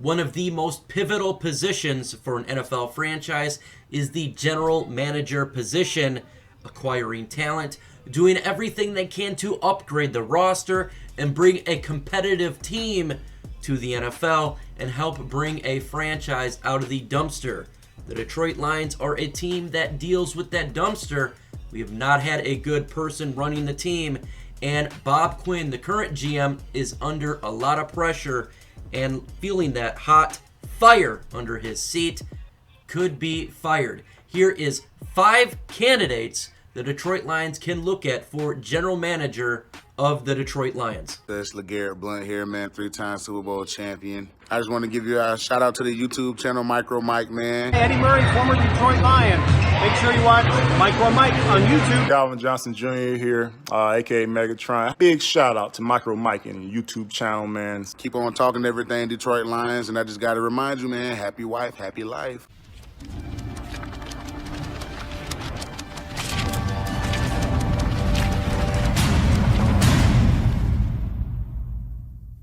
One of the most pivotal positions for an NFL franchise is the general manager position, acquiring talent, doing everything they can to upgrade the roster and bring a competitive team to the NFL and help bring a franchise out of the dumpster. The Detroit Lions are a team that deals with that dumpster. We have not had a good person running the team, and Bob Quinn, the current GM, is under a lot of pressure and feeling that hot fire under his seat, could be fired. Here is 5 candidates the Detroit Lions can look at for general manager of the Detroit Lions. It's LeGarrette Blount here, man, 3-time Super Bowl champion. I just want to give you a shout out to the YouTube channel, MicroMike, man. Eddie Murray, former Detroit Lion. Make sure you watch MicroMike on YouTube. Calvin Johnson Jr. here, aka Megatron. Big shout out to MicroMike and YouTube channel, man. Keep on talking everything Detroit Lions, and I just got to remind you, man, happy wife, happy life.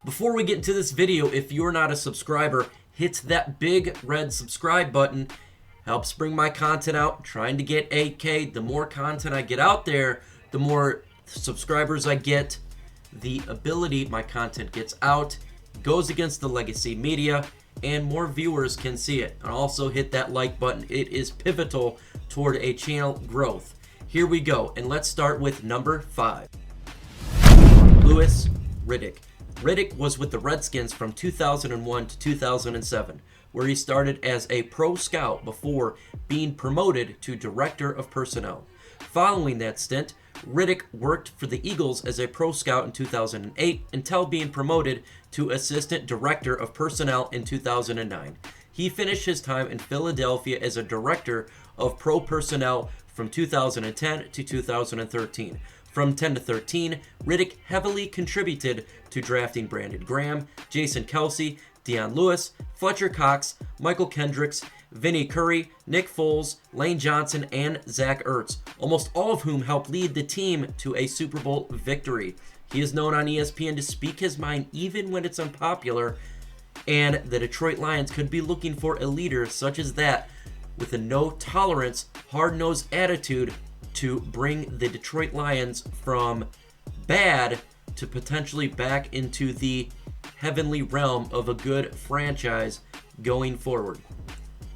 Before we get into this video, if you're not a subscriber, hit that big red subscribe button. Helps bring my content out. Trying to get 8K. The more content I get out there, the more subscribers I get. The ability my content gets out goes against the legacy media, and more viewers can see it. And also hit that like button. It is pivotal toward a channel growth. Here we go, and let's start with number 5. Louis Riddick. Riddick was with the Redskins from 2001 to 2007, where he started as a pro scout before being promoted to director of personnel. Following that stint, Riddick worked for the Eagles as a pro scout in 2008 until being promoted to assistant director of personnel in 2009. He finished his time in Philadelphia as a director of pro personnel from 2010 to 2013. From 10 to 13, Riddick heavily contributed to drafting Brandon Graham, Jason Kelce, Dion Lewis, Fletcher Cox, Michael Kendricks, Vinnie Curry, Nick Foles, Lane Johnson, and Zach Ertz, almost all of whom helped lead the team to a Super Bowl victory. He is known on ESPN to speak his mind even when it's unpopular, and the Detroit Lions could be looking for a leader such as that with a no-tolerance, hard-nosed attitude to bring the Detroit Lions from bad to potentially back into the heavenly realm of a good franchise going forward.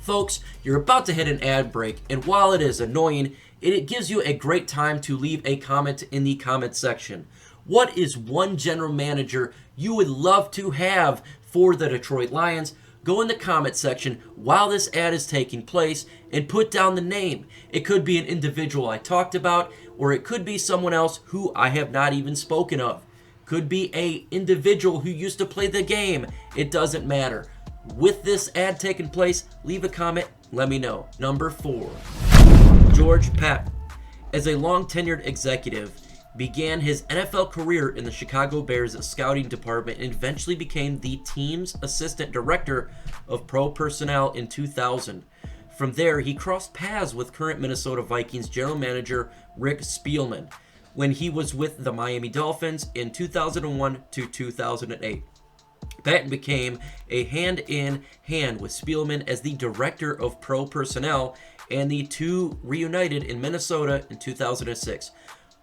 Folks, you're about to hit an ad break, and while it is annoying, it gives you a great time to leave a comment in the comment section. What is one general manager you would love to have for the Detroit Lions? Go in the comment section while this ad is taking place and put down the name. It could be an individual I talked about, or it could be someone else who I have not even spoken of. Could be a individual who used to play the game. It doesn't matter. With this ad taking place, leave a comment, let me know. Number 4, George Paton. As a long-tenured executive, began his NFL career in the Chicago Bears scouting department and eventually became the team's assistant director of pro personnel in 2000. From there, he crossed paths with current Minnesota Vikings general manager Rick Spielman when he was with the Miami Dolphins in 2001 to 2008. Paton became a hand-in-hand with Spielman as the director of pro personnel, and the two reunited in Minnesota in 2006.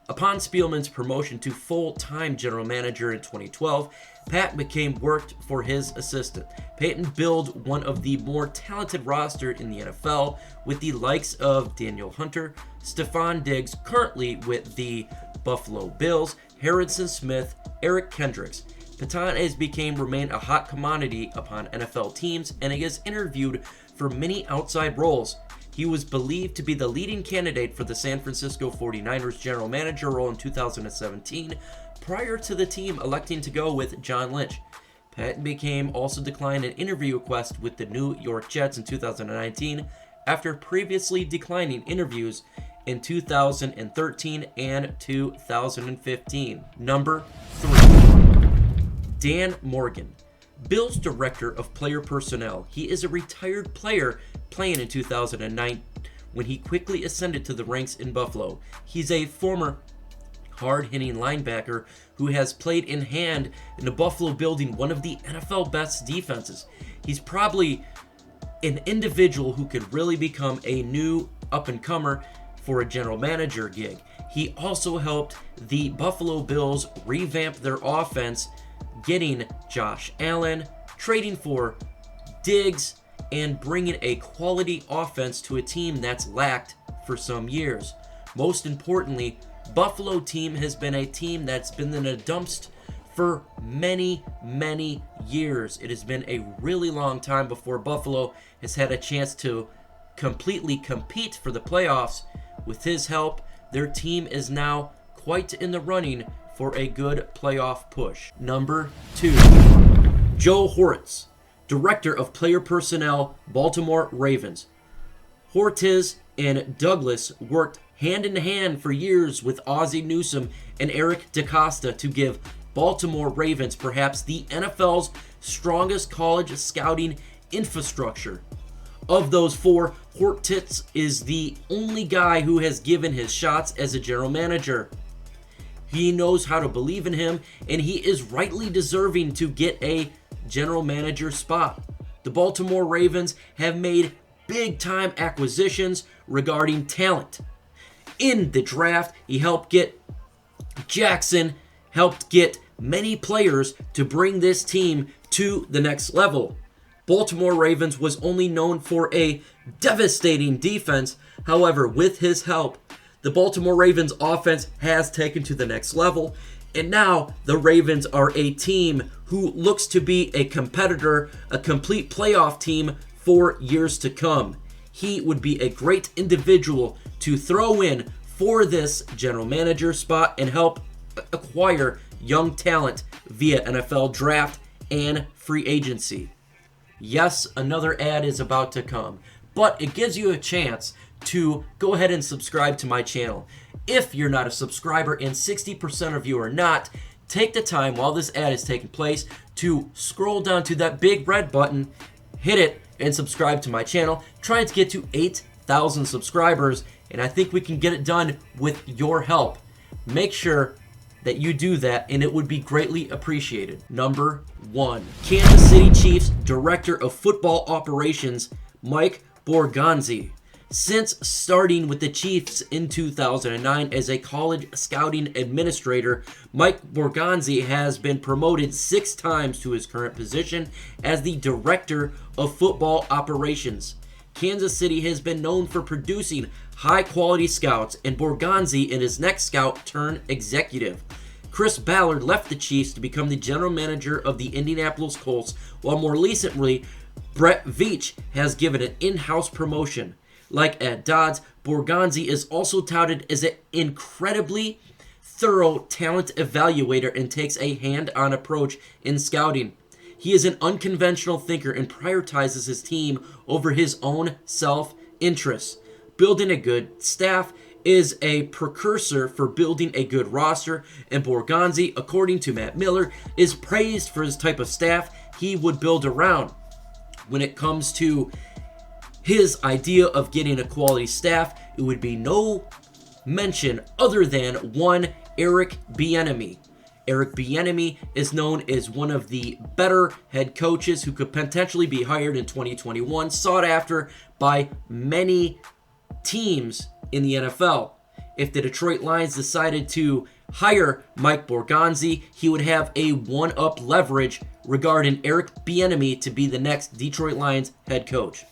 Upon Spielman's promotion to full-time general manager in 2012, Paton became worked for his assistant. Paton built one of the more talented roster in the NFL with the likes of Daniel Hunter, Stephon Diggs, currently with the Buffalo Bills, Harrison Smith, Eric Kendricks. Paton has remained a hot commodity upon NFL teams, and he has interviewed for many outside roles. He was believed to be the leading candidate for the San Francisco 49ers general manager role in 2017, prior to the team electing to go with John Lynch. Paton also declined an interview request with the New York Jets in 2019, after previously declining interviews in 2013 and 2015. Number 3, Dan Morgan. Bills Director of Player Personnel. He is a retired player playing in 2009 when he quickly ascended to the ranks in Buffalo. He's a former hard-hitting linebacker who has played in hand in the Buffalo building one of the NFL best defenses. He's probably an individual who could really become a new up-and-comer for a general manager gig. He also helped the Buffalo Bills revamp their offense, getting Josh Allen, trading for Diggs, and bringing a quality offense to a team that's lacked for some years. Most importantly, Buffalo team has been a team that's been in a dumps for many, many years. It has been a really long time before Buffalo has had a chance to completely compete for the playoffs. With his help, their team is now quite in the running for a good playoff push. Number 2, Joe Hortz, Director of Player Personnel, Baltimore Ravens. Hortz and Douglas worked hand in hand for years with Ozzie Newsome and Eric DeCosta to give Baltimore Ravens perhaps the NFL's strongest college scouting infrastructure. Of those 4, Hortz is the only guy who has given his shots as a general manager. He knows how to believe in him, and he is rightly deserving to get a general manager spot. The Baltimore Ravens have made big-time acquisitions regarding talent. In the draft, he helped get Jackson, helped get many players to bring this team to the next level. Baltimore Ravens was only known for a devastating defense. However, with his help, the Baltimore Ravens offense has taken to the next level, and now the Ravens are a team who looks to be a competitor, a complete playoff team for years to come. He would be a great individual to throw in for this general manager spot and help acquire young talent via NFL draft and free agency. Yes, another ad is about to come, but it gives you a chance to go ahead and subscribe to my channel. If you're not a subscriber, and 60% of you are not, take the time while this ad is taking place to scroll down to that big red button, hit it, and subscribe to my channel. Trying to get to 8,000 subscribers, and I think we can get it done with your help. Make sure that you do that, and it would be greatly appreciated. Number 1, Kansas City Chiefs Director of Football Operations, Mike Borghonzi. Since starting with the Chiefs in 2009 as a college scouting administrator, Mike Borghonzi has been promoted 6 times to his current position as the Director of Football Operations. Kansas City has been known for producing high-quality scouts, and Borghonzi is his next scout turned executive. Chris Ballard left the Chiefs to become the general manager of the Indianapolis Colts, while more recently, Brett Veach has given an in-house promotion. Like Ed Dodds, Borghonzi is also touted as an incredibly thorough talent evaluator and takes a hand-on approach in scouting. He is an unconventional thinker and prioritizes his team over his own self-interest. Building a good staff is a precursor for building a good roster, and Borghonzi, according to Matt Miller, is praised for his type of staff he would build around. When it comes to his idea of getting a quality staff, it would be no mention other than one Eric Bieniemy. Eric Bieniemy is known as one of the better head coaches who could potentially be hired in 2021, sought after by many teams in the NFL. If the Detroit Lions decided to hire Mike Borghonzi, he would have a one-up leverage regarding Eric Bieniemy to be the next Detroit Lions head coach.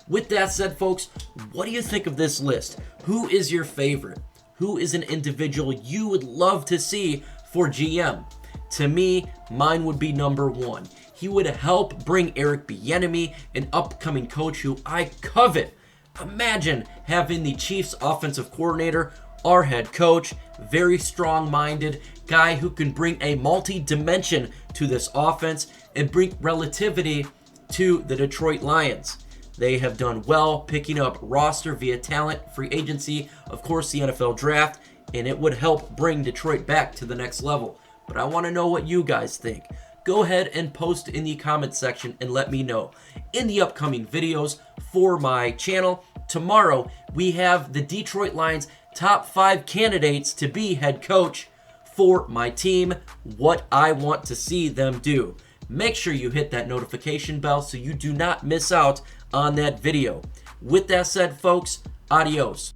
With that said, folks, what do you think of this list? Who is your favorite? Who is an individual you would love to see for GM? To me, mine would be number 1. He would help bring Eric Bieniemy, an upcoming coach who I covet. Imagine having the Chiefs offensive coordinator, our head coach, very strong-minded guy who can bring a multi-dimension to this offense and bring relativity to the Detroit Lions. They have done well picking up roster via talent, free agency, of course the NFL draft, and it would help bring Detroit back to the next level. But I want to know what you guys think. Go ahead and post in the comment section and let me know. In the upcoming videos for my channel, tomorrow we have the Detroit Lions top 5 candidates to be head coach for my team, what I want to see them do. Make sure you hit that notification bell so you do not miss out on that video. With that said, folks, adios.